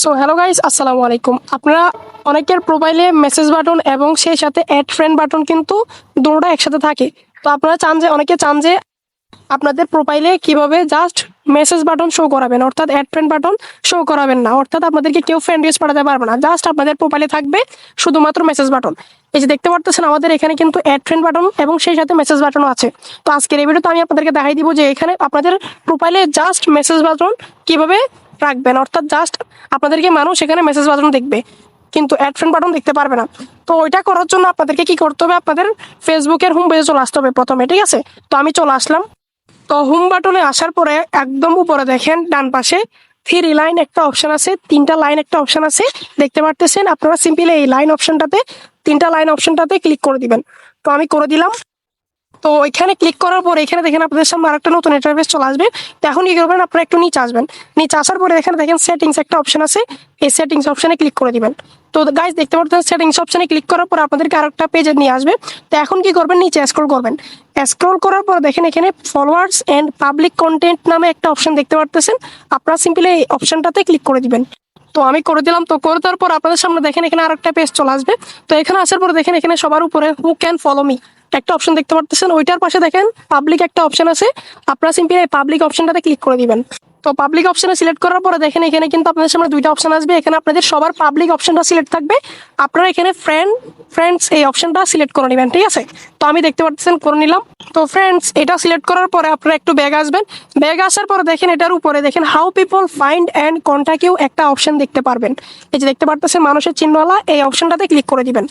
So hello guys, আসসালামু আলাইকুম। আপনারা অনেকের প্রোফাইলে মেসেজ বাটন এবং সেই সাথে অ্যাড ফ্রেন্ড বাটন কিন্তু দুটোটা একসাথে থাকে। তো আপনারা অনেকে চান যে আপনাদের প্রোফাইলে কিভাবে জাস্ট মেসেজ বাটন শো করাবেন, অর্থাৎ অ্যাড ফ্রেন্ড বাটন শো করাবেন না, অর্থাৎ আপনাদেরকে কেউ ফ্রেন্ড রিকোয়েস্ট পাঠাতে পারবে না। জাস্ট আপনাদের প্রোফাইলে থাকবে শুধুমাত্র মেসেজ বাটন। এই যে দেখতে পারতেছেন আমাদের এখানে কিন্তু অ্যাড ফ্রেন্ড বাটন এবং সেই সাথে মেসেজ বাটনও আছে। তো আজকের এই ভিডিওতে আমি আপনাদেরকে দেখাই দিব যে এখানে আপনাদের প্রোফাইলে জাস্ট মেসেজ বাটন কিভাবে রাখবেন, অর্থাৎ জাস্ট আপনাদেরকে মানুষ এখানে মেসেজ বাটন দেখবে কিন্তু অ্যাড ফ্রেন্ড বাটন দেখতে পারবে না। তো ওইটা করার জন্য আপনাদেরকে কি করতে হবে, আপনাদের ফেসবুকের হোম পেজে চলে আসতে হবে প্রথমে, ঠিক আছে? তো আমি চলে আসলাম। তো হোম বাটনে আসার পরে একদম উপরে দেখেন ডান পাশে থ্রি লাইন একটা অপশন আছে, তিনটা লাইন একটা অপশন আছে, দেখতে পারতেছেন। আপনারা সিম্পলি এই লাইন অপশনটাতে, তিনটা লাইন অপশনটাতে ক্লিক করে দিবেন। তো আমি করে দিলাম। তো এখানে ক্লিক করার পর এখানে দেখেন আপনাদের সামনে আরেকটা নতুন ইন্টারফেস চলে আসবে। তো এখন কি করবেন, আপনারা একটু নিচে আসবেন। নিচে আসার পরে এখানে দেখেন সেটিংস একটা অপশন আছে, এই সেটিংস অপশনে ক্লিক করে দিবেন। তো গাইস দেখতে পাচ্ছেন সেটিংস অপশনে ক্লিক করার পর আপনাদেরকে আরেকটা পেজে নিয়ে আসবে। তো এখন কি করবেন, নিচে স্ক্রল করবেন। স্ক্রল করার পর দেখেন এখানে ফলোয়ার্স এন্ড পাবলিক কন্টেন্ট নামে একটা অপশন দেখতে পারতেছেন। আপনারা সিম্পলি এই অপশনটাতে ক্লিক করে দিবেন। তো আমি করে দিলাম। তো করে দেওয়ার পর আপনাদের সামনে দেখেন এখানে আরেকটা পেজ চলে আসবে। তো এখানে আসার পর দেখেন এখানে সবার উপরে হু ক্যান ফলো মি একটা অপশন দেখতে পারতেছেন। ওইটার পাশে দেখেন পাবলিক একটা অপশন আছে। আপনারা সিম্পলি এই পাবলিক অপশনটাতে ক্লিক করে দিবেন। তো পাবলিক অপশনে সিলেক্ট করার পরে দেখেন এখানে কিন্তু আপনাদের সামনে দুইটা অপশন আসবে। এখানে আপনাদের সবার পাবলিক অপশনটা সিলেক্ট থাকবে। আপনারা এখানে ফ্রেন্ডস এই অপশনটা সিলেক্ট করে নেবেন, ঠিক আছে? তো আমি দেখতে পাচ্ছেন করে নিলাম। তো ফ্রেন্ডস এটা সিলেক্ট করার পরে আপনারা একটু ব্যাগ আসবেন। ব্যাগ আসার পরে দেখেন এটার উপরে দেখেন how people find and contact you একটা অপশন দেখতে পারবেন। এই যে দেখতে পারতেছেন মানুষের চিহ্নওয়ালা, এই অপশনটাতে ক্লিক করে দিবেন।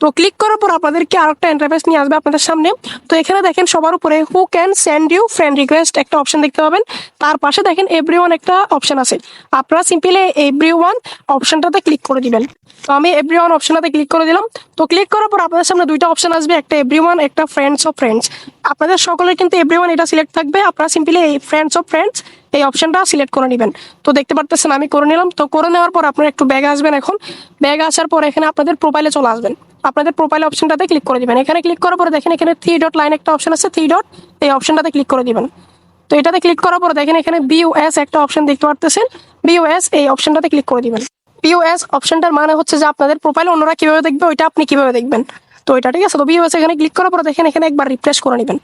তো ক্লিক করার পর আপনাদেরকে আরেকটা ইন্টারফেস নিয়ে আসবে আপনাদের সামনে। তো এখানে দেখেন সবার উপরে who can send you friend request একটা অপশন দেখতে পাবেন। তার পাশে দেখেন এভরিওয়ান একটা অপশন আছে। আপনারা সিম্পলি এভরিওয়ান অপশনটাতে ক্লিক করে দিবেন। তো আমি এভরিওয়ান অপশনটাতে ক্লিক করে দিলাম। তো ক্লিক করার পর আপনাদের সামনে দুইটা অপশন আসবে, একটা এভরিওয়ান, একটা ফ্রেন্ডস অফ ফ্রেন্ডস। আপনাদের সকলের কিন্তু এভরিওয়ান এটা সিলেক্ট থাকবে। আপনারা সিম্পলি এই ফ্রেন্ডস অফ ফ্রেন্ডস এই অপশনটা সিলেক্ট করে নেবেন। তো দেখতে পারতেছেন আমি করে নিলাম। তো করে নেওয়ার পর আপনারা একটু ব্যাগ আসবেন। এখন ব্যাগ আসার পর এখানে আপনাদের প্রোফাইলে চলে আসবেন। আপনাদের প্রোফাইল অপশনটাতে ক্লিক করে দিবেন। এখানে ক্লিক করার পরে দেখেন এখানে থ্রি ডট লাইন একটা অপশন আছে, থ্রি ডট এই অপশনটাতে ক্লিক করে দিবেন। তো এটাতে ক্লিক করার পর দেখেন এখানে বিইউএস একটা অপশন দেখতে পারতেছেন, বিইউএস এই অপশনটাতে ক্লিক করে দিবেন। বিইউএস অপশনটার মানে হচ্ছে যে আপনাদের প্রোফাইল অন্যরা কিভাবে দেখবে ওইটা আপনি কিভাবে দেখবেন, তো এটা ঠিক আছে। তো বিইউএস এখানে ক্লিক করার পর দেখেন এখানে একবার রিফ্রেশ করে নেবেন।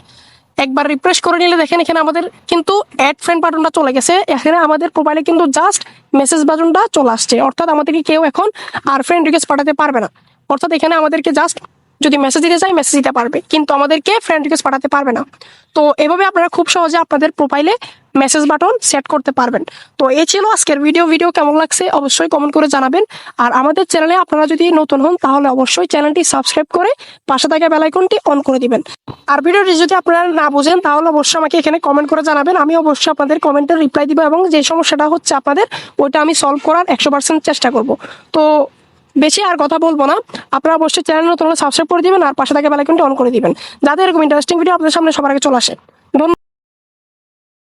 একবার রিফ্রেশ করে নিলে দেখেন এখানে আমাদের কিন্তু অ্যাড ফ্রেন্ড বাটনটা চলে গেছে। এখানে আমাদের প্রোফাইলে কিন্তু জাস্ট মেসেজ বাটনটা চলে আসছে, অর্থাৎ আমাদেরকে কেউ এখন আর ফ্রেন্ড রিকোয়েস্ট পাঠাতে পারবে না। অর্থাৎ এখানে আমাদেরকে জাস্ট যদি মেসেজ দিতে চাই মেসেজ দিতে পারবে, কিন্তু আমাদেরকে ফ্রেন্ড রিকোয়েস্ট পাঠাতে পারবে না। তো এভাবে আপনারা খুব সহজে আপনাদের প্রোফাইলে মেসেজ বাটন সেট করতে পারবেন। তো এই ছিল আজকের ভিডিও কেমন লাগছে অবশ্যই কমেন্ট করে জানাবেন। আর আমাদের চ্যানেলে আপনারা যদি নতুন হন তাহলে অবশ্যই চ্যানেলটি সাবস্ক্রাইব করে পাশে থাকা বেল আইকনটি অন করে দিবেন। আর ভিডিওটি যদি আপনারা না বুঝেন তাহলে অবশ্যই আমাকে এখানে কমেন্ট করে জানাবেন। আমি অবশ্যই আপনাদের কমেন্টের রিপ্লাই দিব এবং যে সমস্যাটা হচ্ছে আপনাদের ওইটা আমি সলভ করার 100% চেষ্টা করব। তো বেশি আর কথা বলবো না, আপনারা অবশ্যই চ্যানেল নতুন হলে সাবস্ক্রাইব করে দিবেন আর পাশে থাকা বেল আইকনটি অন করে দিবেন, যাতে এরকম ইন্টারেস্টিং ভিডিও আপনাদের সামনে সবার আগে চলে আসে। ধন্যবাদ।